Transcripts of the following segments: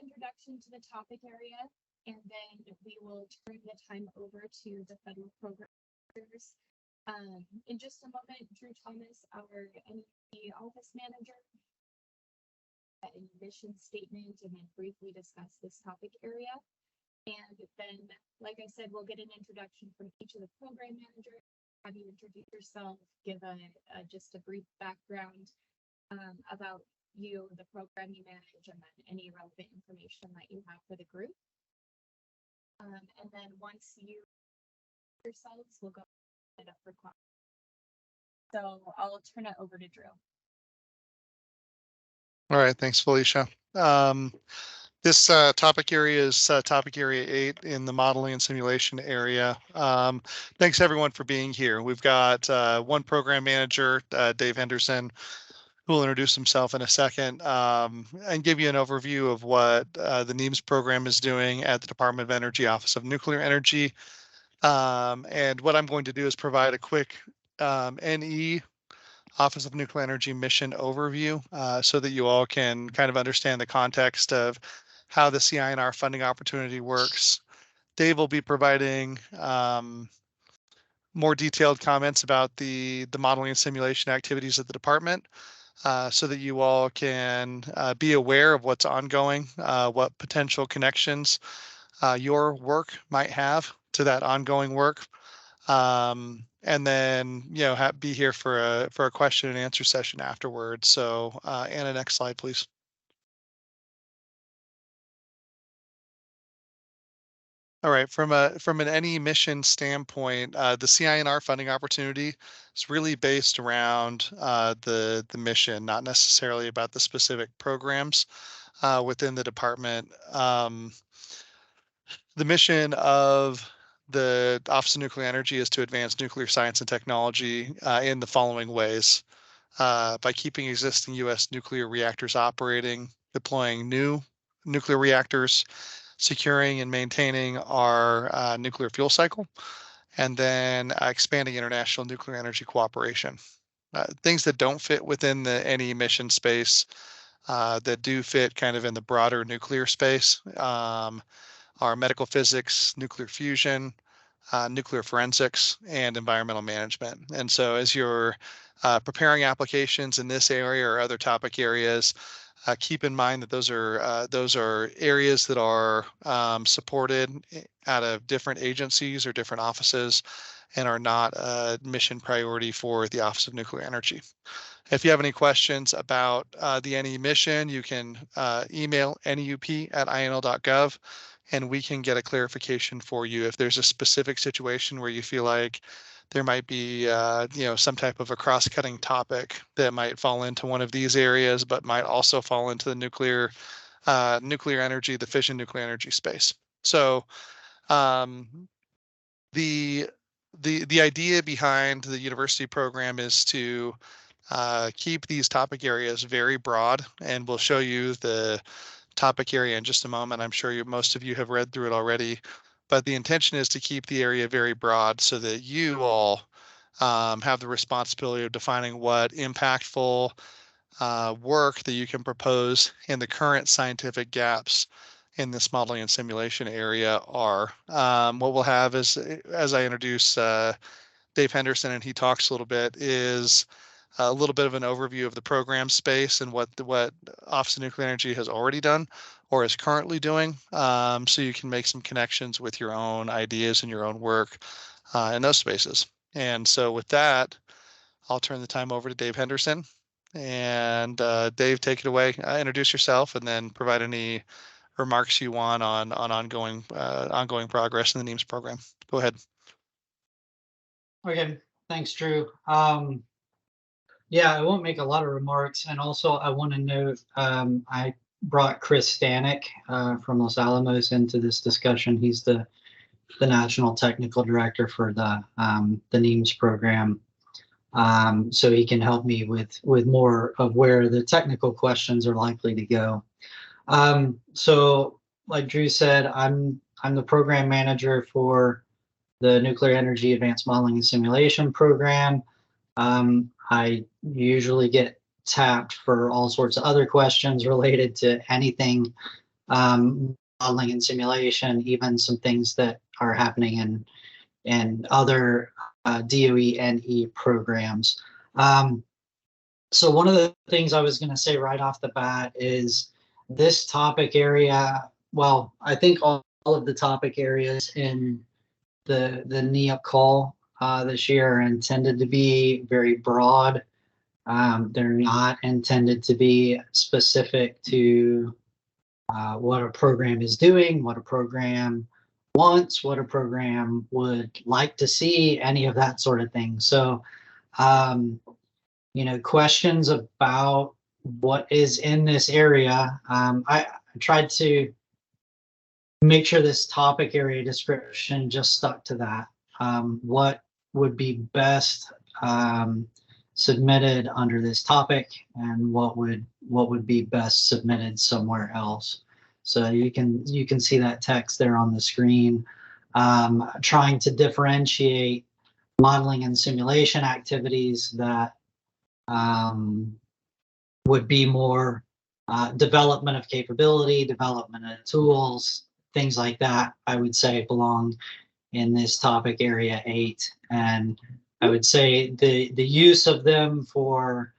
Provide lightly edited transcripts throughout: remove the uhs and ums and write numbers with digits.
introduction to the topic area, and then we will turn the time over to the federal programmers. In just a moment, Drew Thomas, our NEP office manager, a mission statement, and then briefly discuss this topic area. And then, like I said, we'll get an introduction from each of the program managers, have you introduce yourself, give just a brief background about you, the program you manage, and then any relevant information that you have for the group. And then once you yourselves, we'll go it up for questions. So I'll turn it over to Drew. All right, thanks, Felicia. This topic area is topic area 8 in the modeling and simulation area. Thanks everyone for being here. We've got one program manager, Dave Henderson, who will introduce himself in a second and give you an overview of what the NEAMS program is doing at the Department of Energy Office of Nuclear Energy. And what I'm going to do is provide a quick NE Office of Nuclear Energy mission overview so that you all can kind of understand the context of how the CINR funding opportunity works. Dave will be providing more detailed comments about the modeling and simulation activities at the department so that you all can be aware of what's ongoing, what potential connections your work might have to that ongoing work. And then, be here for a question and answer session afterwards. So Anna, next slide, please. All right, from an NE mission standpoint, the CINR funding opportunity is really based around the mission, not necessarily about the specific programs within the department. The mission of the Office of Nuclear Energy is to advance nuclear science and technology in the following ways: by keeping existing U.S. nuclear reactors operating, deploying new nuclear reactors, securing and maintaining our nuclear fuel cycle, and then expanding international nuclear energy cooperation. Things that don't fit within the NE mission space that do fit kind of in the broader nuclear space are medical physics, nuclear fusion, nuclear forensics, and environmental management. And so as you're preparing applications in this area or other topic areas, keep in mind that those are areas that are supported out of different agencies or different offices and are not a mission priority for the Office of Nuclear Energy. If you have any questions about the NE mission, you can email neup@inl.gov and we can get a clarification for you if there's a specific situation where you feel like there might be, some type of a cross-cutting topic that might fall into one of these areas, but might also fall into the nuclear energy, the fission nuclear energy space. So the idea behind the university program is to keep these topic areas very broad, and we'll show you the topic area in just a moment. I'm sure most of you have read through it already. But the intention is to keep the area very broad so that you all have the responsibility of defining what impactful work that you can propose in the current scientific gaps in this modeling and simulation area are. What we'll have is, as I introduce Dave Henderson and he talks a little bit, is a little bit of an overview of the program space and what Office of Nuclear Energy has already done or is currently doing, so you can make some connections with your own ideas and your own work in those spaces. And so with that, I'll turn the time over to Dave Henderson. And Dave, take it away. Introduce yourself and then provide any remarks you want on ongoing progress in the NEAMS program. Go ahead. Okay, thanks, Drew. Yeah, I won't make a lot of remarks. And also I want to note, I brought Chris Stanek from Los Alamos into this discussion. He's the National Technical Director for the NEAMS program. So he can help me with more of where the technical questions are likely to go. So like Drew said, I'm the program manager for the Nuclear Energy Advanced Modeling and Simulation program. I usually get tapped for all sorts of other questions related to anything modeling and simulation, even some things that are happening in other DOE NE programs. So one of the things I was going to say right off the bat is this topic area. Well, I think all of the topic areas in the NEOP call this year are intended to be very broad. They're not intended to be specific to what a program is doing, what a program wants, what a program would like to see, any of that sort of thing. So, questions about what is in this area. I tried to make sure this topic area description just stuck to that. What would be best submitted under this topic, and what would be best submitted somewhere else. So you can see that text there on the screen. Trying to differentiate modeling and simulation activities that would be more development of capability, development of tools, things like that, I would say belong in this topic area 8. And I would say the use of them for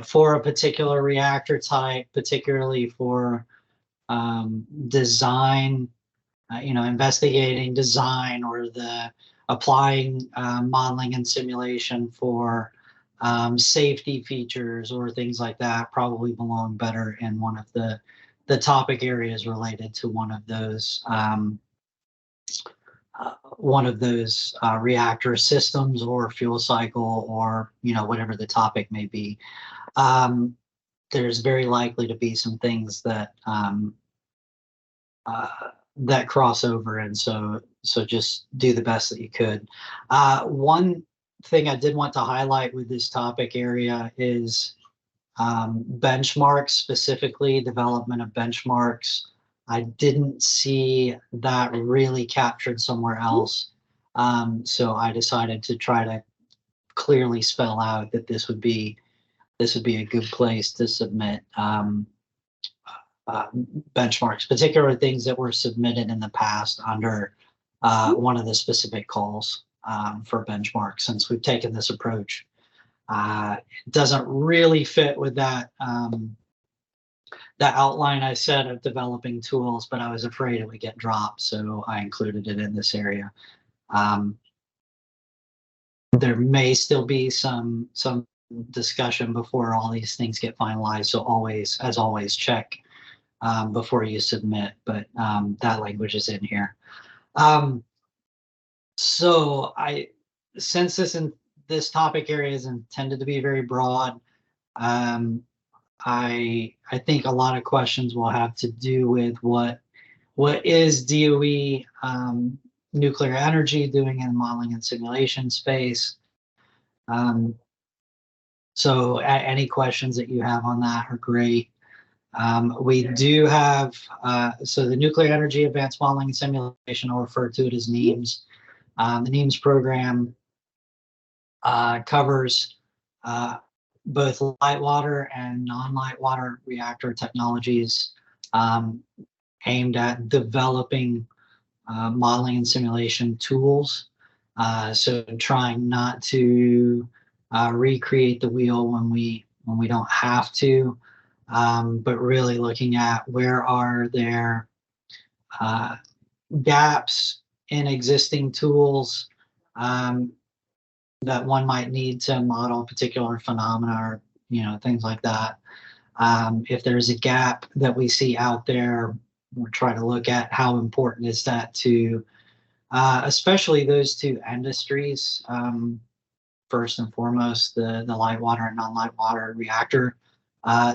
for a particular reactor type, particularly for design, investigating design, or the applying modeling and simulation for safety features or things like that, probably belong better in one of the topic areas related to one of those reactor systems or fuel cycle, or whatever the topic may be. There's very likely to be some things that that cross over, and so just do the best that you could. One thing I did want to highlight with this topic area is benchmarks, specifically development of benchmarks. I didn't see that really captured somewhere else. So I decided to try to clearly spell out that this would be a good place to submit benchmarks, particular things that were submitted in the past under one of the specific calls for benchmarks. Since we've taken this approach, it doesn't really fit with that outline I said of developing tools, but I was afraid it would get dropped, so I included it in this area. There may still be some discussion before all these things get finalized, so as always, check before you submit, but that language is in here. So since this topic area is intended to be very broad, I think a lot of questions will have to do with what is DOE nuclear energy doing in modeling and simulation space. So any questions that you have on that are great. We do have, so the Nuclear Energy Advanced Modeling and Simulation, I'll refer to it as NEAMS. The NEAMS program covers both light water and non-light water reactor technologies aimed at developing modeling and simulation tools. So trying not to recreate the wheel when we don't have to, but really looking at where are there gaps in existing tools that one might need to model particular phenomena, or things like that. If there's a gap that we see out there, we'll try to look at how important is that to especially those two industries. First and foremost, the light water and non-light water reactor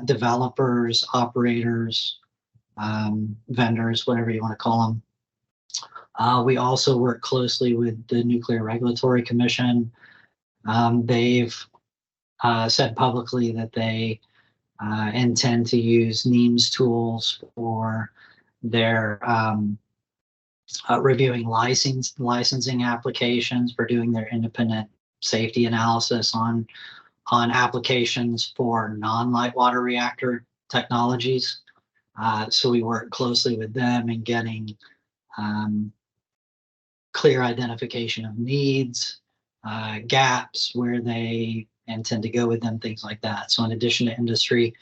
developers, operators, vendors, whatever you want to call them. We also work closely with the Nuclear Regulatory Commission. They've said publicly that they intend to use NEAMS tools for their reviewing licensing applications, for doing their independent safety analysis on on applications for non-light water reactor technologies. So we work closely with them in getting clear identification of needs, gaps, where they intend to go with them, things like that. So in addition to industry,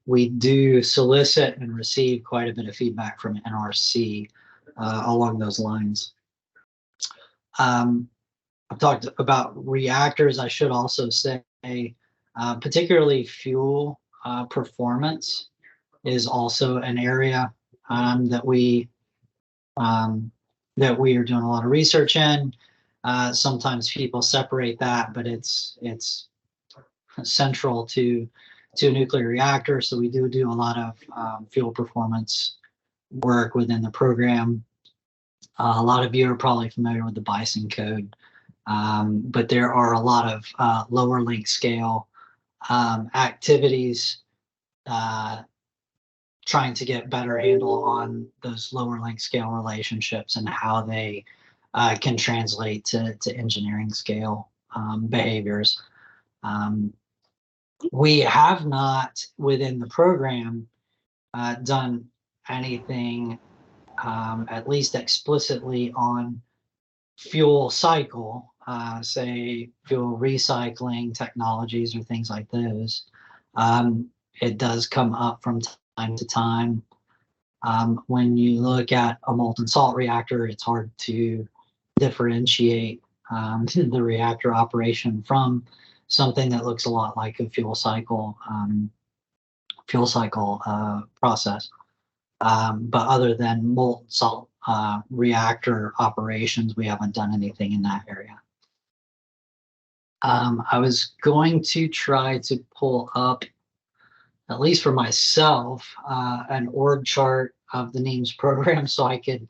we do solicit and receive quite a bit of feedback from NRC along those lines. I've talked about reactors. I should also say, particularly fuel performance is also an area that we are doing a lot of research in. Sometimes people separate that, but it's central to a nuclear reactor. So we do a lot of fuel performance work within the program. A lot of you are probably familiar with the Bison Code, but there are a lot of lower link scale activities trying to get better handle on those lower link scale relationships and how they can translate to engineering scale behaviors. We have not within the program done anything at least explicitly on fuel cycle, say fuel recycling technologies or things like those. It does come up from time to time. When you look at a molten salt reactor, it's hard to differentiate the reactor operation from something that looks a lot like a fuel cycle process. But other than molten salt reactor operations, we haven't done anything in that area. I was going to try to pull up, at least for myself, an org chart of the NEAMS program, so I could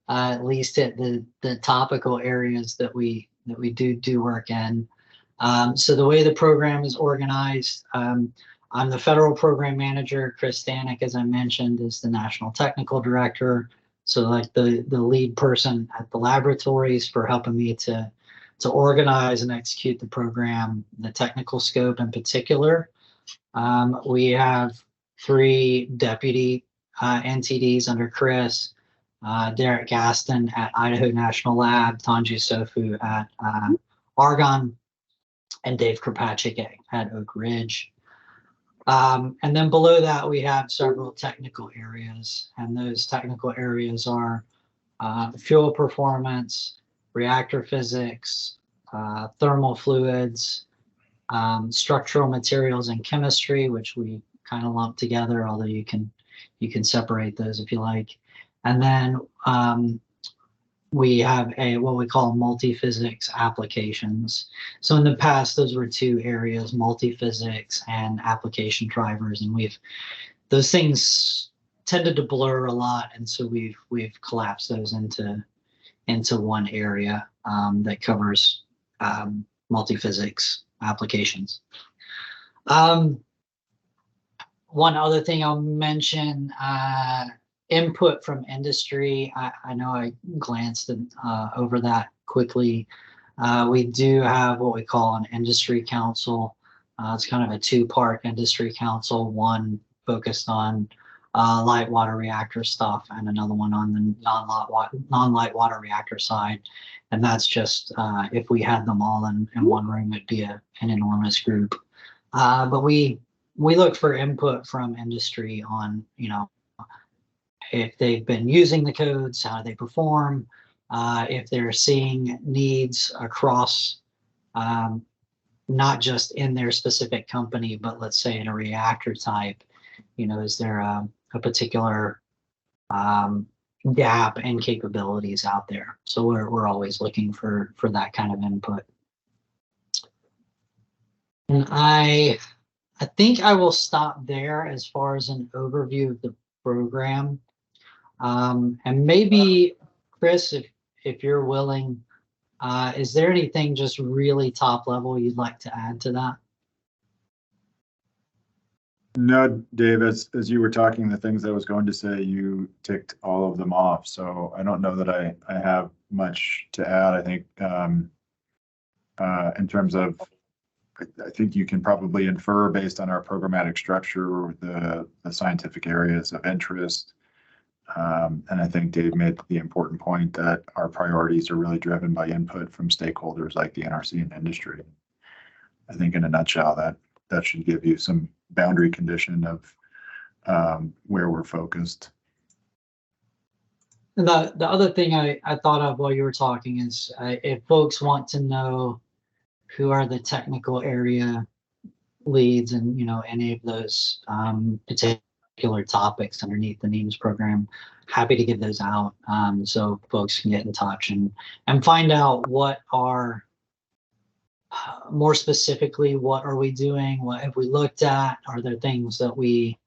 at least hit the topical areas that we do work in. So the way the program is organized, I'm the federal program manager. Chris Stanek, as I mentioned, is the national technical director. So like the lead person at the laboratories for helping me to organize and execute the program, the technical scope in particular. We have 3 deputy NTDs under Chris, Derek Gaston at Idaho National Lab, Tanju Sofu at Argonne, and Dave Kropatchik at Oak Ridge. And then below that, we have several technical areas, and those technical areas are fuel performance, reactor physics, thermal fluids, structural materials and chemistry, which we kind of lump together, although you can separate those if you like. And then we have what we call multi-physics applications. So in the past, those were 2 areas, multi-physics and application drivers, and those things tended to blur a lot, and so we've collapsed those into one area that covers multi-physics applications. One other thing I'll mention, input from industry. I know I glanced over that quickly. We do have what we call an industry council. It's kind of a 2-part industry council, one focused on light water reactor stuff and another one on the non-light water reactor side. And that's just, if we had them all in one room, it'd be an enormous group. But we look for input from industry on, if they've been using the codes, how they perform, if they're seeing needs across, not just in their specific company, but let's say in a reactor type, is there a particular gap in capabilities out there? So we're always looking for that kind of input. And I think I will stop there as far as an overview of the program. And maybe, Chris, if you're willing, is there anything just really top level you'd like to add to that? No, Dave, as you were talking, the things I was going to say, you ticked all of them off. So I don't know that I have much to add. I think in terms of I think you can probably infer based on our programmatic structure, the scientific areas of interest. And I think Dave made the important point that our priorities are really driven by input from stakeholders like the NRC and industry. I think in a nutshell, that should give you some boundary condition of where we're focused. And the other thing I thought of while you were talking is if folks want to know who are the technical area leads and, you know, any of those particular topics underneath the NEAMS program, happy to give those out so folks can get in touch and find out what are, more specifically, what are we doing? What have we looked at? Are there things that we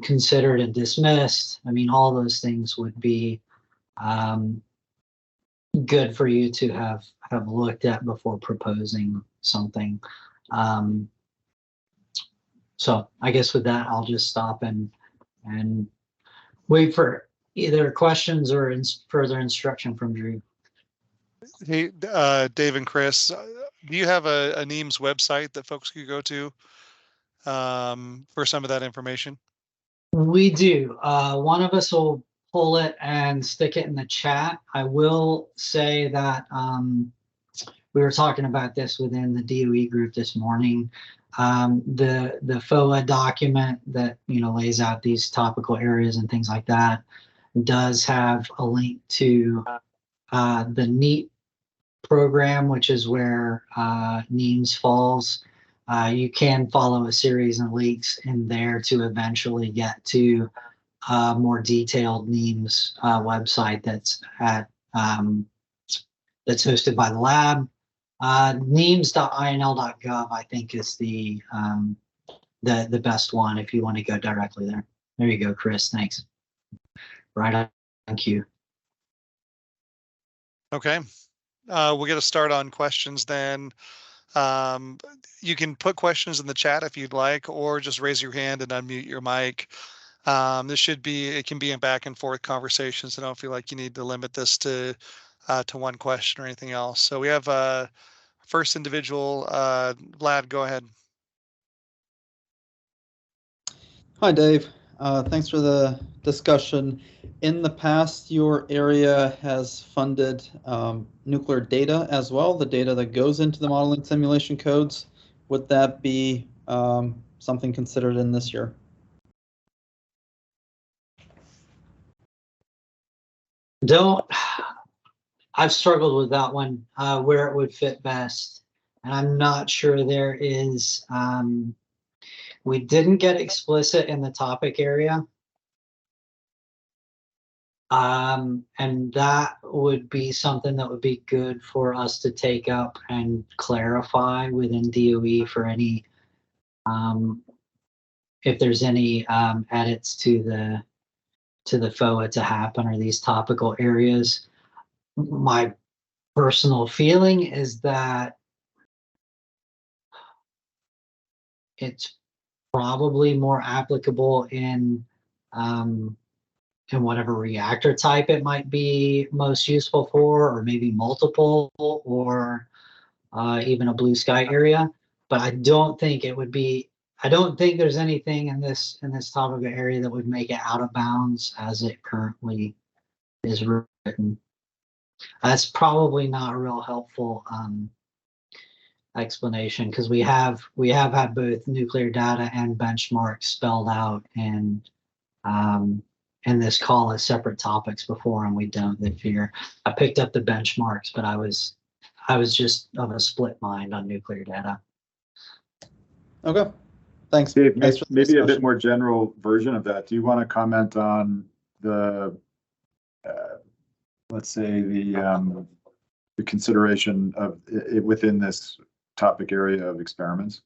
considered and dismissed? I mean, all those things would be good for you to have looked at before proposing something. So I guess with that, I'll just stop and wait for either questions or further instruction from Drew. Hey, Dave and Chris, do you have a NEAMS website that folks could go to for some of that information? We do. One of us will pull it and stick it in the chat. I will say that we were talking about this within the DOE group this morning. The FOA document that, you know, lays out these topical areas and things like that does have a link to the NEAT program, which is where NEAMS falls. You can follow a series of links in there to eventually get to a more detailed NEAMS website that's hosted by the lab. NEAMS.inl.gov, I think, is the best one if you want to go directly there. There you go, Chris. Thanks. Right on. Thank you. Okay. We'll get a start on questions then. You can put questions in the chat if you'd like, or just raise your hand and unmute your mic. It can be a back and forth conversation, so don't feel like you need to limit this to one question or anything else. So we have first individual, Vlad, go ahead. Hi, Dave. Thanks for the discussion. In the past, your area has funded nuclear data as well, the data that goes into the modeling simulation codes. Would that be something considered in this year? I've struggled with that one, where it would fit best. And I'm not sure there is, we didn't get explicit in the topic area. And that would be something that would be good for us to take up and clarify within DOE for any, if there's any edits to the FOA to happen, or these topical areas. My personal feeling is that it's probably more applicable in whatever reactor type it might be most useful for, or maybe multiple, or even a blue sky area. But I don't think it would be. I don't think there's anything in this topical area that would make it out of bounds as it currently is written. That's probably not a real helpful explanation, because we have had both nuclear data and benchmarks spelled out in this call as separate topics before, and we don't this year. I picked up the benchmarks, but I was just of a split mind on nuclear data. Okay, thanks. Dave, Thanks for the maybe a bit discussion. more general version of that. Do you want to comment on the let's say the consideration of it within this topic area of experiments?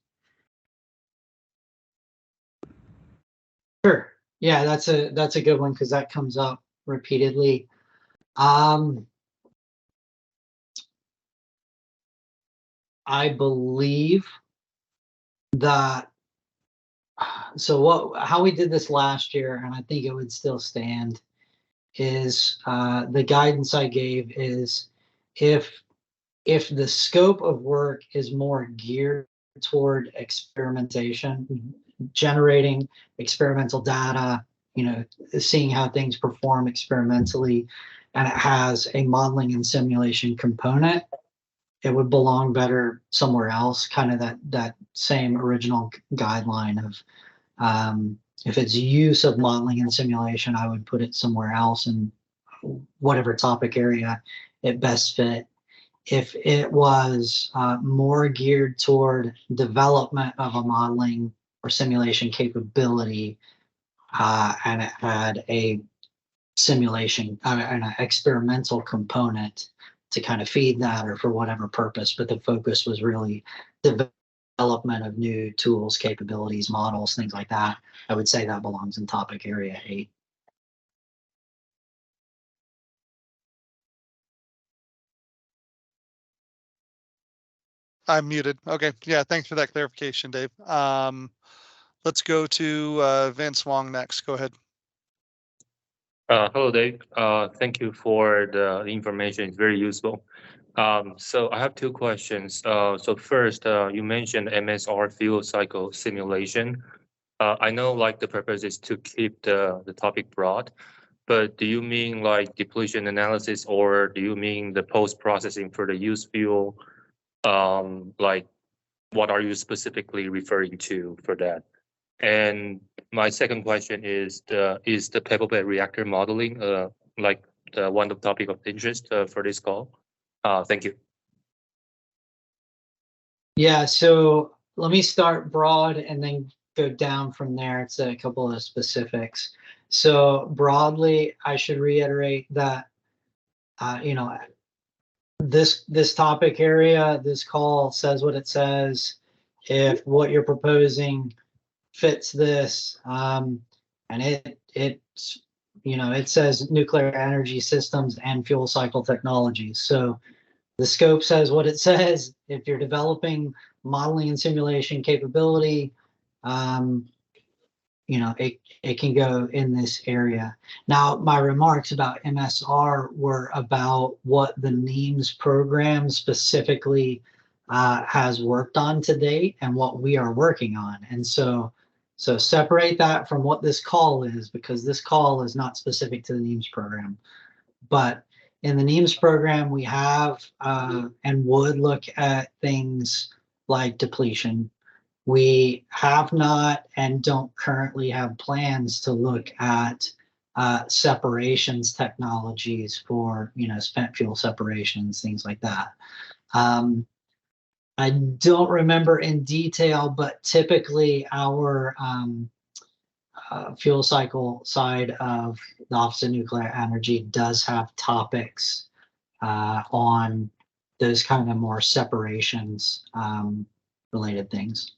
Sure. Yeah, that's a good one, because that comes up repeatedly. I believe that, so how we did this last year, and I think it would still stand, is the guidance I gave is if the scope of work is more geared toward experimentation, generating experimental data, seeing how things perform experimentally, and it has a modeling and simulation component, it would belong better somewhere else, kind of that same original guideline of if it's use of modeling and simulation, I would put it somewhere else in whatever topic area it best fit. If it was more geared toward development of a modeling or simulation capability, and it had a simulation and an experimental component to kind of feed that or for whatever purpose, but the focus was really development of new tools, capabilities, models, things like that, I would say that belongs in topic area 8. I'm muted. Okay, yeah, thanks for that clarification, Dave. Let's go to Vince Wong next. Go ahead. Hello, Dave. Thank you for the information. It's very useful. So I have 2 questions. So first, you mentioned MSR fuel cycle simulation. I know like the purpose is to keep the topic broad, but do you mean like depletion analysis, or do you mean the post-processing for the used fuel? Like what are you specifically referring to for that? And my second question is the pebble bed reactor modeling like one of the topic of interest for this call? Thank you. Yeah, so let me start broad and then go down from there to a couple of specifics. So broadly, I should reiterate that this topic area, this call says what it says. If what you're proposing fits this, and it says nuclear energy systems and fuel cycle technologies. So the scope says what it says. If you're developing modeling and simulation capability, it can go in this area. Now, my remarks about MSR were about what the NEAMS program specifically has worked on to date and what we are working on. And so separate that from what this call is, because this call is not specific to the NEAMS program. But in the NEAMS program, we have and would look at things like depletion. We have not and don't currently have plans to look at separations technologies for spent fuel separations, things like that. I don't remember in detail, but typically our fuel cycle side of the Office of Nuclear Energy does have topics on those kind of more separations related things.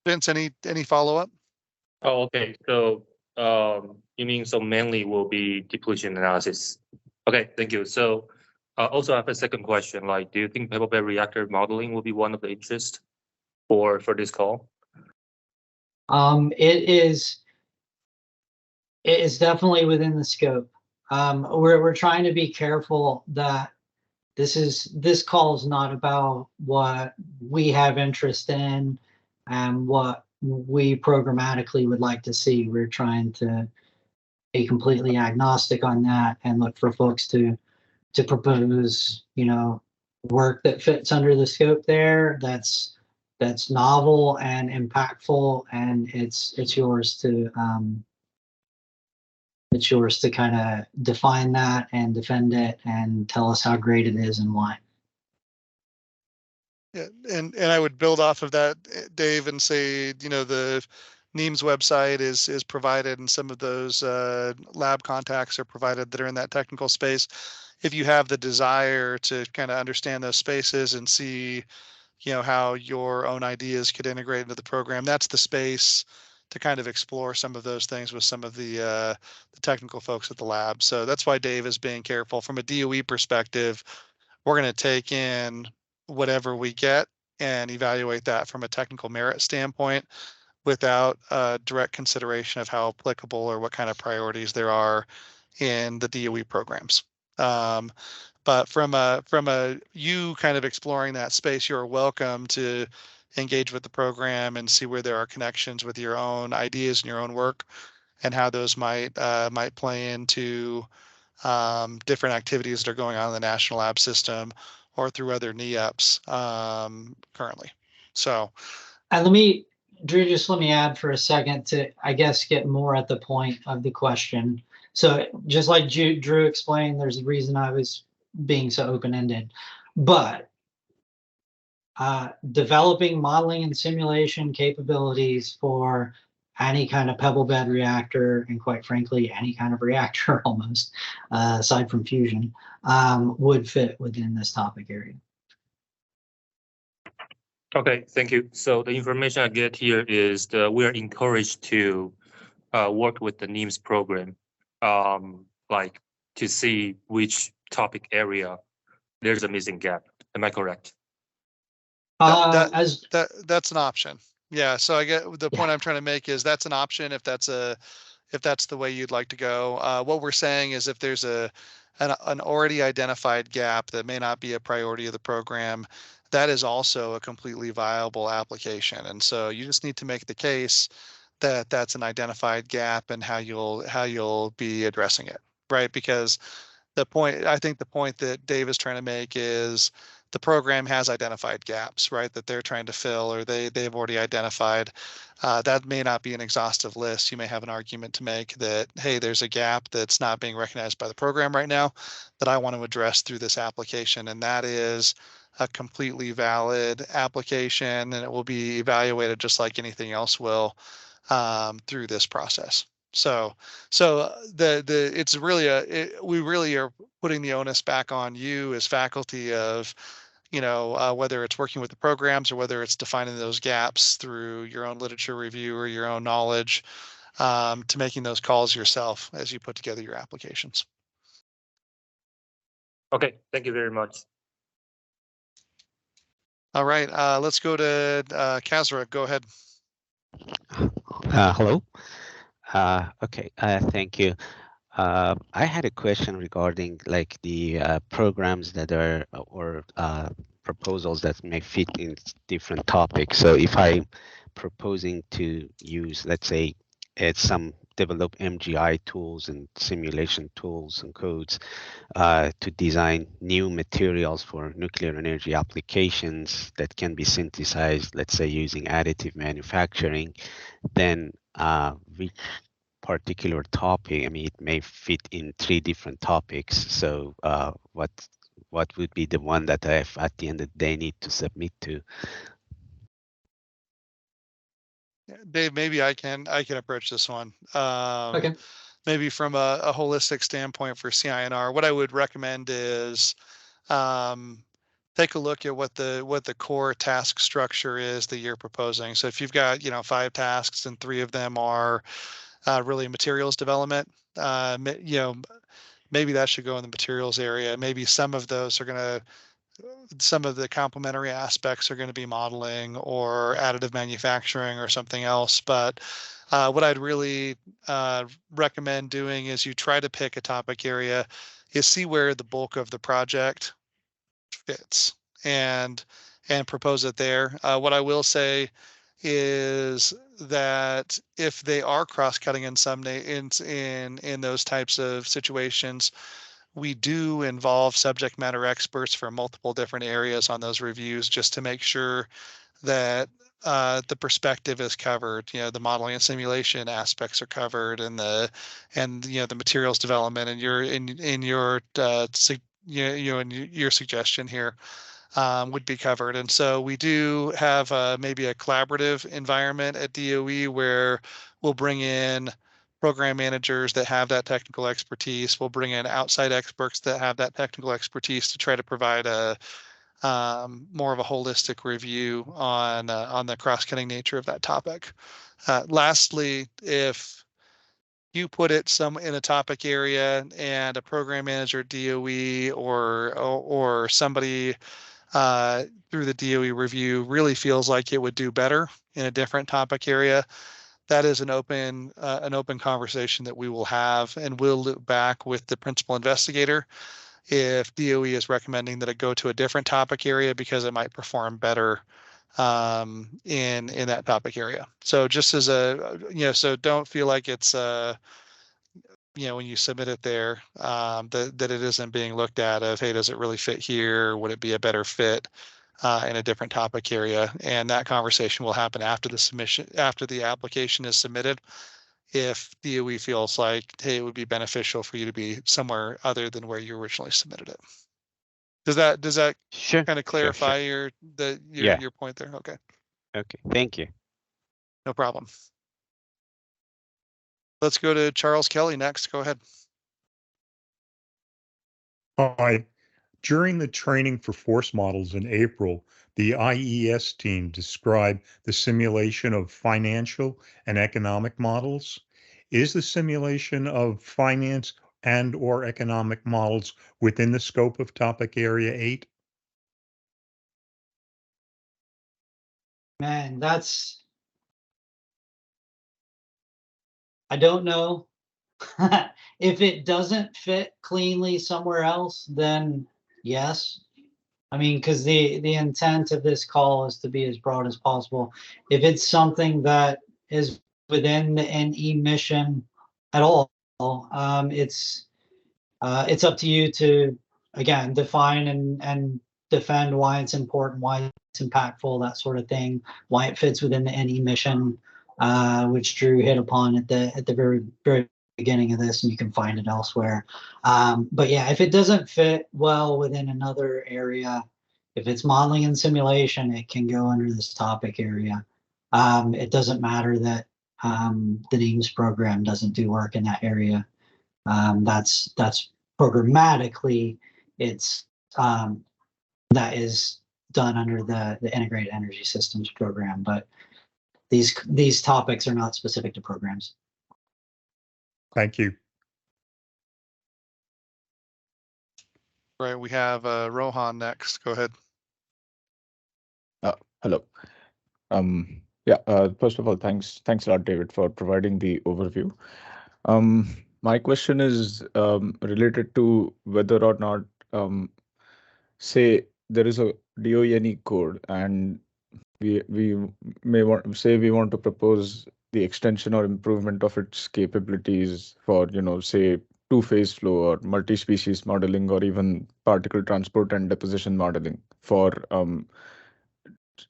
Vince, any follow-up? Oh, okay. So you mean so mainly will be depletion analysis? Okay, thank you. So also I have a second question. Like, do you think pebble bed reactor modeling will be one of the interest for this call? It is definitely within the scope. We're trying to be careful that this call is not about what we have interest in and what we programmatically would like to see. We're trying to be completely agnostic on that and look for folks to propose, work that fits under the scope there. That's novel and impactful, and it's yours to kind of define that and defend it and tell us how great it is and why. Yeah, and I would build off of that, Dave, and say, the NEAMS website is provided, and some of those lab contacts are provided that are in that technical space. If you have the desire to kind of understand those spaces and see, how your own ideas could integrate into the program, that's the space to kind of explore some of those things with some of the technical folks at the lab. So that's why Dave is being careful. From a DOE perspective, we're going to take in whatever we get and evaluate that from a technical merit standpoint without direct consideration of how applicable or what kind of priorities there are in the DOE programs. But from a you kind of exploring that space, you're welcome to engage with the program and see where there are connections with your own ideas and your own work, and how those might play into different activities that are going on in the National Lab System or through other NEAPs currently. So, And Drew, just let me add for a second to, I guess, get more at the point of the question. So just like Drew explained, there's a reason I was being so open-ended, but developing modeling and simulation capabilities for any kind of pebble bed reactor, and quite frankly, any kind of reactor almost, aside from fusion, would fit within this topic area. Okay, thank you. So the information I get here is we are encouraged to work with the NEAMS program, like to see which topic area there's a missing gap. Am I correct? That's an option. Yeah. So I get the point I'm trying to make is that's an option if that's the way you'd like to go. What we're saying is if there's an already identified gap that may not be a priority of the program, that is also a completely viable application. And so you just need to make the case that that's an identified gap and how you'll be addressing it, right? Because I think the point that Dave is trying to make is the program has identified gaps, right, that they're trying to fill, or they've already identified. That may not be an exhaustive list. You may have an argument to make that, hey, there's a gap that's not being recognized by the program right now that I want to address through this application. And that is a completely valid application, and it will be evaluated just like anything else will through this process. So it's really we really are putting the onus back on you as faculty of, whether it's working with the programs or whether it's defining those gaps through your own literature review or your own knowledge, to making those calls yourself as you put together your applications. Okay, thank you very much. All right, let's go to Kazra. Go ahead. Hello. Okay, thank you. I had a question regarding like the programs that are or proposals that may fit in different topics. So if I'm proposing to use, let's say, develop MGI tools and simulation tools and codes to design new materials for nuclear energy applications that can be synthesized, let's say, using additive manufacturing, then which particular topic, I mean, it may fit in 3 different topics. So what would be the one that I, at the end of the day, need to submit to? Dave, maybe I can approach this one. Okay. Maybe from a holistic standpoint for CINR, what I would recommend is take a look at what the core task structure is that you're proposing. So if you've got 5 tasks and 3 of them are really materials development, maybe that should go in the materials area. Maybe some of those are going to, some of the complementary aspects are going to be modeling or additive manufacturing or something else. But what I'd really recommend doing is you try to pick a topic area, is see where the bulk of the project fits and propose it there. What I will say is that if they are cross-cutting in some in those types of situations, we do involve subject matter experts from multiple different areas on those reviews just to make sure that the perspective is covered. The modeling and simulation aspects are covered, and the materials development and your suggestion here would be covered. And so we do have maybe a collaborative environment at DOE where we'll bring in program managers that have that technical expertise. We'll bring in outside experts that have that technical expertise to try to provide a more of a holistic review on the cross-cutting nature of that topic. Lastly, if you put it in a topic area and a program manager at DOE or somebody through the DOE review really feels like it would do better in a different topic area, that is an open conversation that we will have, and we'll loop back with the principal investigator if DOE is recommending that it go to a different topic area because it might perform better in that topic area. So just as a, so don't feel like it's when you submit it there, that it isn't being looked at of, hey, does it really fit here? Would it be a better fit in a different topic area? And that conversation will happen after the submission, after the application is submitted. If DOE feels like, hey, it would be beneficial for you to be somewhere other than where you originally submitted it. Does that Sure. kind of clarify your point there? Okay. Okay. Thank you. No problem. Let's go to Charles Kelly next. Go ahead. Hi. During the training for force models in April, the IES team described the simulation of financial and economic models. Is the simulation of finance and or economic models within the scope of topic area 8? Man, I don't know. If it doesn't fit cleanly somewhere else, then yes. I mean, because the intent of this call is to be as broad as possible. If it's something that is within the NE mission at all, it's up to you to, again, define and defend why it's important, why it's impactful, that sort of thing, why it fits within the NE mission, which Drew hit upon at the very, very beginning of this, and you can find it elsewhere. But yeah, if it doesn't fit well within another area, if it's modeling and simulation, it can go under this topic area. It doesn't matter that the NEAMS program doesn't do work in that area. That's programmatically, it's that is done under the Integrated Energy Systems program, but these topics are not specific to programs. Thank you. Right, we have Rohan next. Go ahead. Hello. First of all, thanks a lot, David, for providing the overview. My question is related to whether or not, say there is a DOE code and we may want to propose the extension or improvement of its capabilities for, say, two-phase flow or multi-species modeling, or even particle transport and deposition modeling for a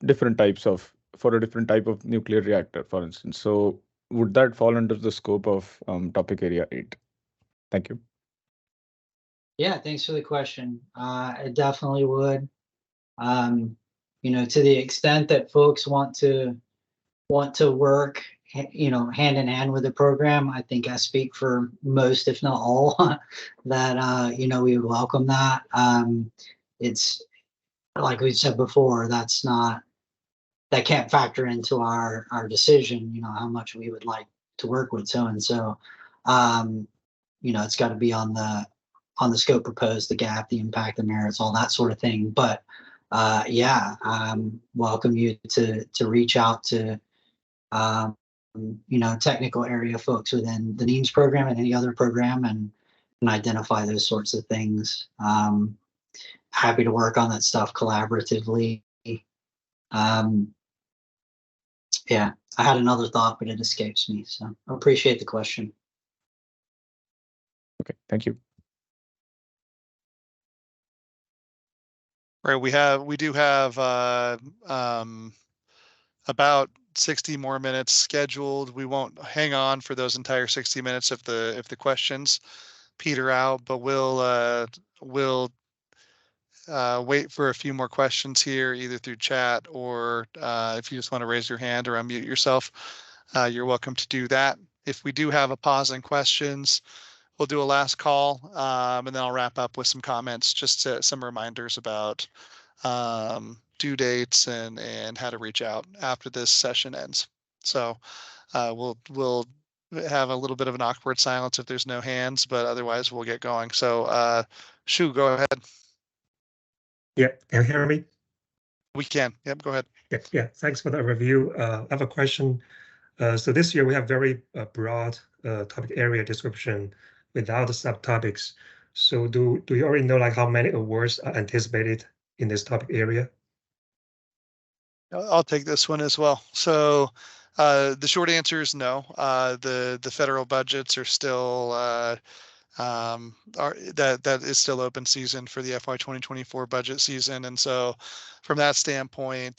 different type of nuclear reactor, for instance. So would that fall under the scope of topic area 8? Thank you. Yeah, thanks for the question. It definitely would. To the extent that folks want to work, hand in hand with the program, I think I speak for most, if not all, that we would welcome that. It's like we said before, that can't factor into our decision, how much we would like to work with so and so. It's got to be on the scope proposed, the gap, the impact, the merits, all that sort of thing. But welcome you to reach out to technical area folks within the NEAMS program and any other program and identify those sorts of things. Happy to work on that stuff collaboratively. I had another thought, but it escapes me. So I appreciate the question. Okay, thank you. Right, we do have about 60 more minutes scheduled. We won't hang on for those entire 60 minutes if the questions peter out, but we'll wait for a few more questions here, either through chat or if you just want to raise your hand or unmute yourself, you're welcome to do that. If we do have a pause in questions, we'll do a last call, and then I'll wrap up with some comments, just some reminders about due dates and how to reach out after this session ends. So we'll have a little bit of an awkward silence if there's no hands, but otherwise we'll get going. So Shu, go ahead. Yeah, can you hear me? We can. Yep, go ahead. Yeah, thanks for that review. I have a question. So this year we have very broad topic area description without the subtopics. So do you already know like how many awards are anticipated in this topic area? I'll take this one as well. So the short answer is no. The federal budgets are still that is still open season for the FY 2024 budget season, and so from that standpoint,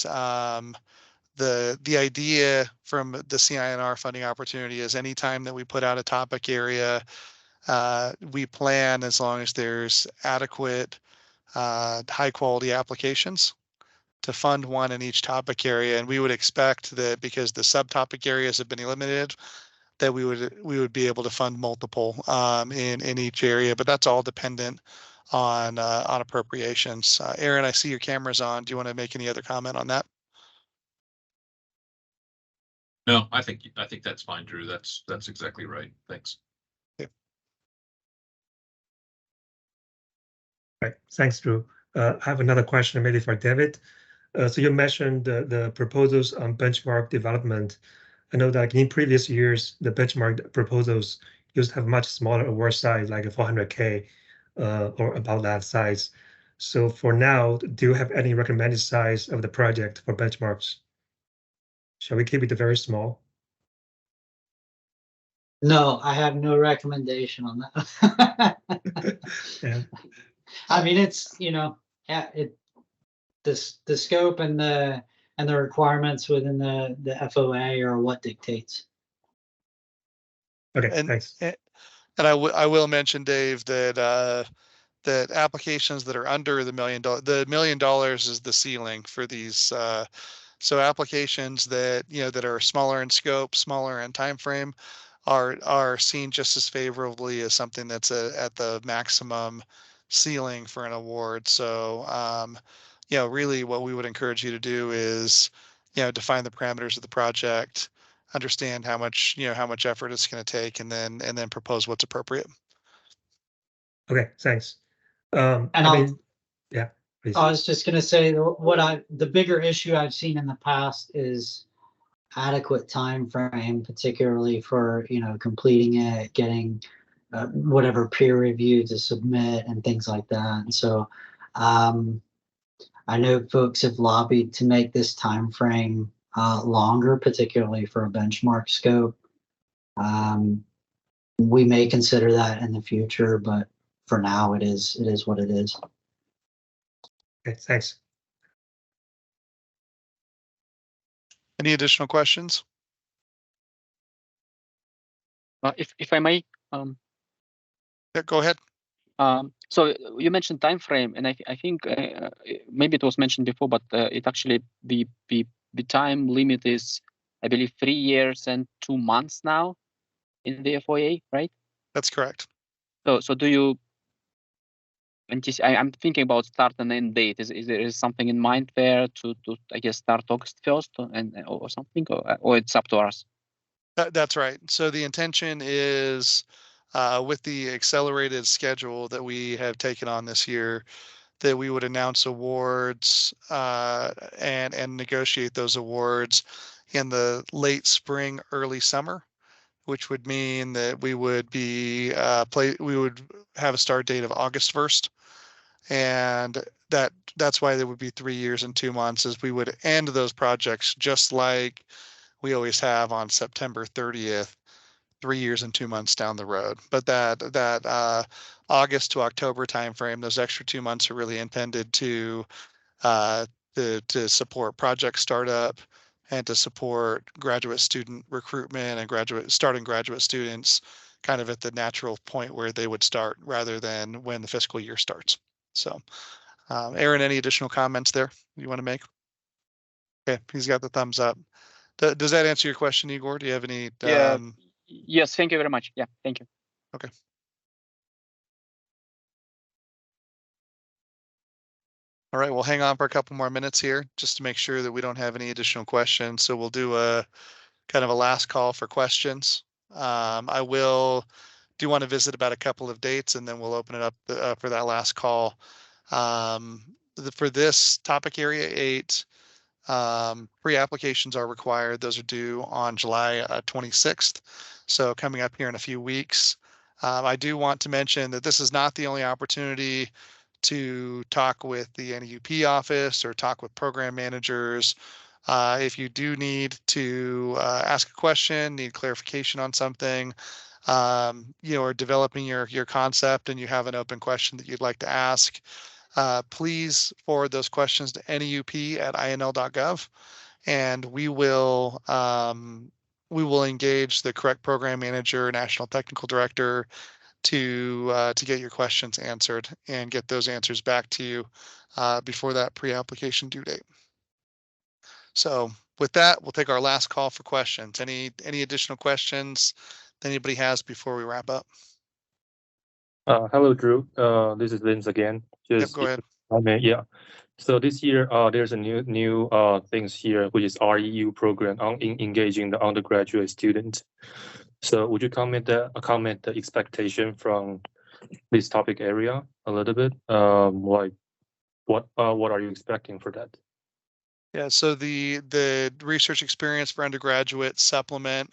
the idea from the CINR funding opportunity is anytime that we put out a topic area, we plan as long as there's adequate high quality applications to fund one in each topic area. And we would expect that because the subtopic areas have been eliminated, that we would be able to fund multiple in each area, but that's all dependent on appropriations. Aaron, I see your camera's on. Do you want to make any other comment on that? No, I think that's fine, Drew. That's exactly right. Thanks. Right. Thanks, Drew. I have another question maybe for David. So you mentioned the proposals on benchmark development. I know that in previous years, the benchmark proposals used to have much smaller award size, like a 400K or about that size. So for now, do you have any recommended size of the project for benchmarks? Shall we keep it very small? No, I have no recommendation on that. Yeah. I mean, it's, the scope and the requirements within the FOA are what dictates. Okay, And thanks. and I will mention, Dave, that that applications that are under the $1 million is the ceiling for these. So applications that that are smaller in scope, smaller in time frame, are seen just as favorably as something that's at the maximum ceiling for an award. So really what we would encourage you to do is define the parameters of the project, understand how much effort it's going to take, and then propose what's appropriate. Okay, thanks. And yeah, please. I was just going to say the bigger issue I've seen in the past is adequate time frame, particularly for completing it, getting whatever peer review to submit and things like that. And so I know folks have lobbied to make this time frame longer, particularly for a benchmark scope. We may consider that in the future, but for now it is what it is. Okay, thanks. Any additional questions? If I may, Yeah, go ahead. so you mentioned time frame, and I think maybe it was mentioned before, but it actually the time limit is, I believe, 3 years and 2 months now in the FOA, right? That's correct. So do you I'm thinking about start and end date. Is there something in mind there to I guess start August 1st or something, or it's up to us? That's right. So the intention is with the accelerated schedule that we have taken on this year, that we would announce awards and negotiate those awards in the late spring, early summer, which would mean that we would be we would have a start date of August 1st. And that's why there would be 3 years and 2 months, as we would end those projects just like we always have on September 30th, 3 years and 2 months down the road. But that August to October timeframe, those extra 2 months are really intended to support project startup and to support graduate student recruitment and starting graduate students kind of at the natural point where they would start rather than when the fiscal year starts. So, Aaron, any additional comments there you want to make? Okay, he's got the thumbs up. Does that answer your question, Igor? Do you have any? Yeah. Yes, thank you very much. Yeah, thank you. Okay. All right, we'll hang on for a couple more minutes here just to make sure that we don't have any additional questions. So we'll do a kind of a last call for questions. I do want to visit about a couple of dates, and then we'll open it up for that last call. For this topic area 8, Pre-applications are required. Those are due on July 26th. So coming up here in a few weeks. I do want to mention that this is not the only opportunity to talk with the NEUP office or talk with program managers. If you do need to ask a question, need clarification on something, or developing your concept and you have an open question that you'd like to ask, please forward those questions to neup@inl.gov, and we will engage the correct program manager, national technical director, to get your questions answered and get those answers back to you before that pre-application due date. So with that, we'll take our last call for questions. Any additional questions that anybody has before we wrap up? Hello, Drew. This is Vince again. Yep, go ahead. Yeah. So this year, there's a new things here, which is REU program on engaging the undergraduate student. So would you comment the expectation from this topic area a little bit? Like what are you expecting for that? Yeah, so the research experience for undergraduate supplement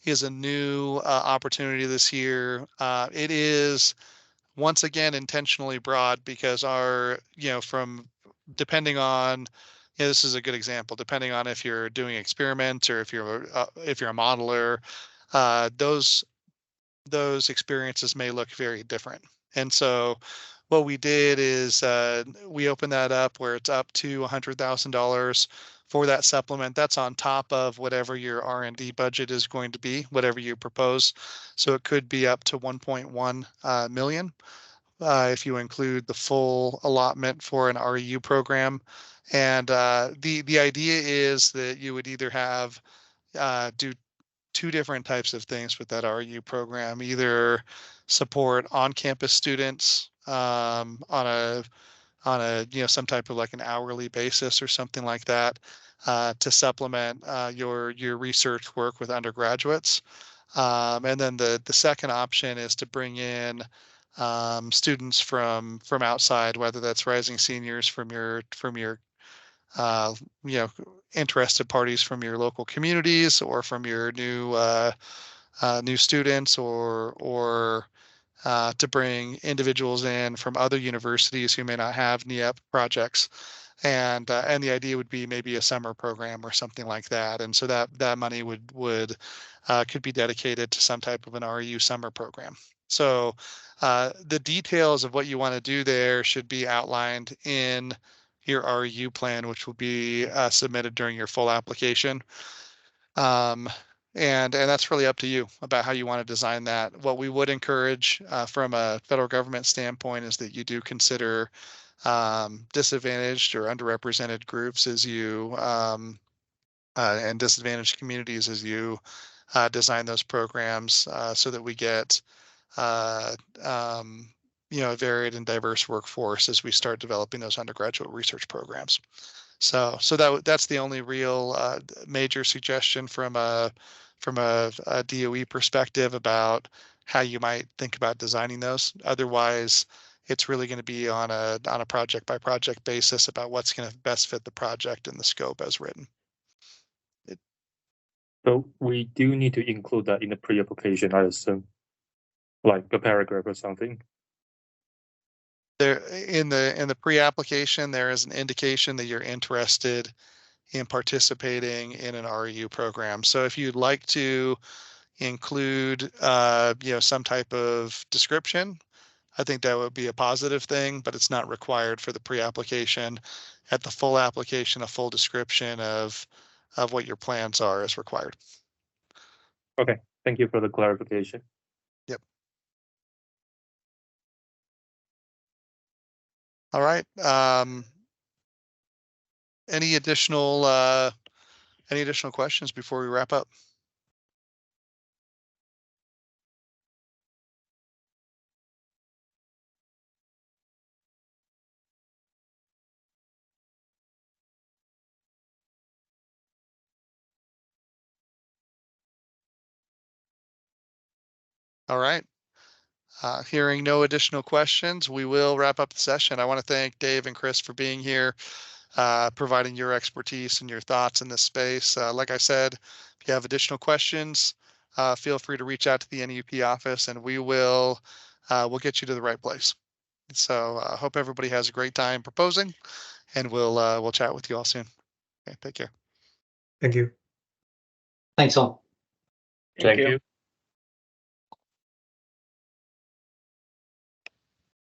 is a new opportunity this year. It is once again intentionally broad because our, from depending on, this is a good example, depending on if you're doing experiments or if you're a modeler, those experiences may look very different. And so what we did is we opened that up where it's up to $100,000 for that supplement. That's on top of whatever your R&D budget is going to be, whatever you propose. So it could be up to 1.1 million if you include the full allotment for an REU program. And the idea is that you would either have do two different types of things with that REU program, either support on-campus students on a some type of like an hourly basis or something like that to supplement your research work with undergraduates. And then the second option is to bring in students from outside, whether that's rising seniors from your interested parties from your local communities or from your new students, or to bring individuals in from other universities who may not have NEEP projects. And the idea would be maybe a summer program or something like that. And so that money could be dedicated to some type of an REU summer program. So the details of what you want to do there should be outlined in your REU plan, which will be submitted during your full application. And that's really up to you about how you want to design that. What we would encourage from a federal government standpoint is that you do consider disadvantaged or underrepresented groups as you and disadvantaged communities as you design those programs so that we get a varied and diverse workforce as we start developing those undergraduate research programs. So that's the only real major suggestion from a DOE perspective about how you might think about designing those. Otherwise, it's really going to be on a project by project basis about what's going to best fit the project and the scope as written. So we do need to include that in the pre-application, I assume, like a paragraph or something. There in the pre-application, there is an indication that you're interested in participating in an REU program. So if you'd like to include some type of description, I think that would be a positive thing, but it's not required for the pre-application. At the full application, a full description of what your plans are is required. Okay, thank you for the clarification. Yep. All right. Any additional questions before we wrap up? All right. Hearing no additional questions, we will wrap up the session. I want to thank Dave and Chris for being here. providing your expertise and your thoughts in this space. Like I said, if you have additional questions, feel free to reach out to the NUP office and we'll get you to the right place. So I hope everybody has a great time proposing, and we'll chat with you all soon. Okay, take care. Thank you. Thanks all. Thank you.